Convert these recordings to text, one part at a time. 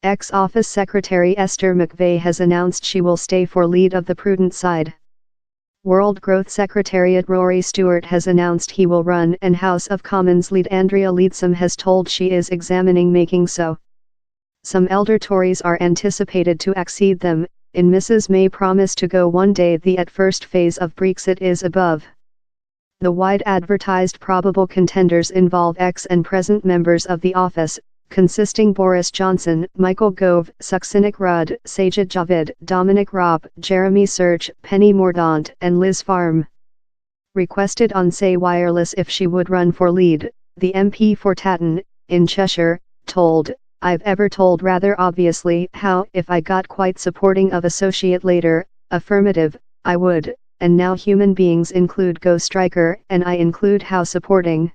Ex-Office Secretary Esther McVey has announced she will stay for lead of the Prudent side. World Growth Secretariat Rory Stewart has announced he will run, and House of Commons lead Andrea Leadsom has told she is examining making so. Some elder Tories are anticipated to accede them, in Mrs May promise to go one day. The at first phase of Brexit is above. The wide advertised probable contenders involve ex and present members of the office, consisting Boris Johnson, Michael Gove, Sukhsanik Rudd, Sajid Javid, Dominic Raab, Jeremy Search, Penny Mordaunt, and Liz Farm. Requested on Say Wireless if she would run for lead, the MP for Tatton, in Cheshire, told, "I've ever told rather obviously how, if I got quite supporting of associate later, affirmative, I would, and now human beings include go striker, and I include how supporting."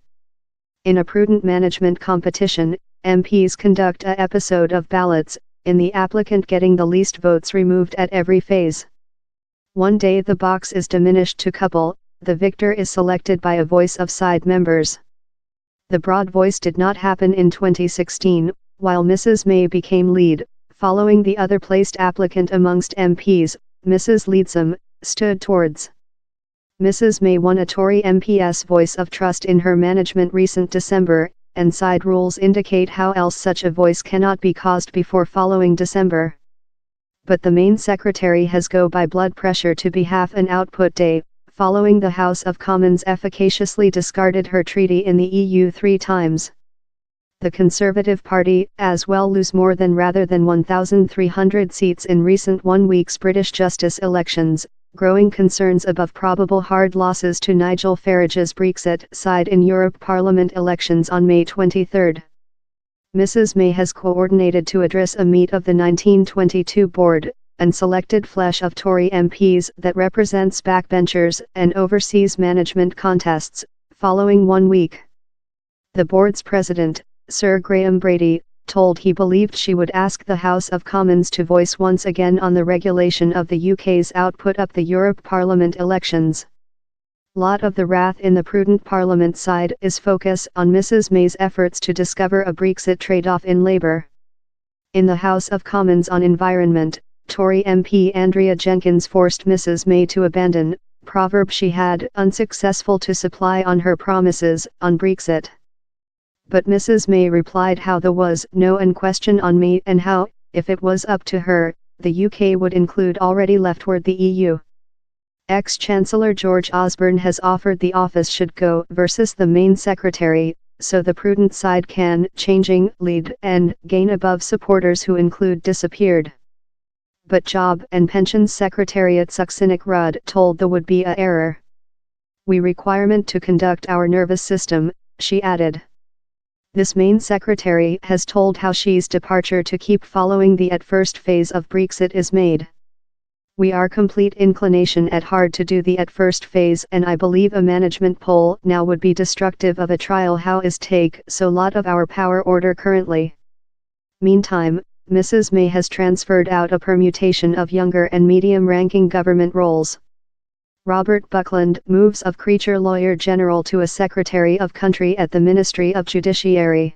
In a prudent management competition, MPs conduct a episode of ballots, in the applicant getting the least votes removed at every phase. One day the box is diminished to couple, the victor is selected by a voice of side members. The broad voice did not happen in 2016, while Mrs May became lead, following the other placed applicant amongst MPs, Mrs Leadsom, stood towards. Mrs May won a Tory MP's voice of trust in her management recent December, and side rules indicate how else such a voice cannot be caused before following December. But the main secretary has go by blood pressure to be half an output day, following the House of Commons efficaciously discarded her treaty in the EU 3 times. The Conservative Party, as well, lose more than rather than 1,300 seats in recent 1 week's British justice elections, growing concerns above probable hard losses to Nigel Farage's Brexit side in Europe Parliament elections on May 23. Mrs May has coordinated to address a meet of the 1922 board, and selected flesh of Tory MPs that represents backbenchers and oversees management contests, following 1 week. The board's president, Sir Graham Brady, told he believed she would ask the House of Commons to voice once again on the regulation of the UK's output up the Europe Parliament elections. Lot of the wrath in the Prudent Parliament side is focus on Mrs May's efforts to discover a Brexit trade-off in Labour. In the House of Commons on Environment, Tory MP Andrea Jenkins forced Mrs May to abandon proverb she had unsuccessful to supply on her promises on Brexit. But Mrs May replied how there was no question on me and how, if it was up to her, the UK would include already leftward the EU. Ex-Chancellor George Osborne has offered the office should go versus the main secretary, so the Prudent side can changing lead and gain above supporters who include disappeared. But Job and Pensions Secretariat Sukhsanik Rudd told the would be a error. We requirement to conduct our nervous system, she added. This main secretary has told how she's departure to keep following the at first phase of Brexit is made. We are complete inclination at hard to do the at first phase, and I believe a management poll now would be destructive of a trial how is take so lot of our power order currently. Meantime, Mrs May has transferred out a permutation of younger and medium-ranking government roles. Robert Buckland moves of Creature Lawyer General to a Secretary of Country at the Ministry of Judiciary.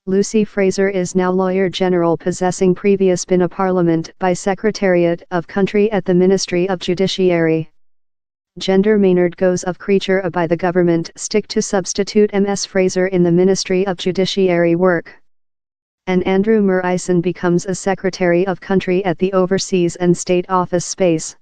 Lucy Fraser is now Lawyer General, possessing previous been a Parliament by Secretariat of Country at the Ministry of Judiciary. Gender Maynard goes of Creature by the government stick to substitute Ms Fraser in the Ministry of Judiciary work. And Andrew Murison becomes a Secretary of Country at the Overseas and State Office space.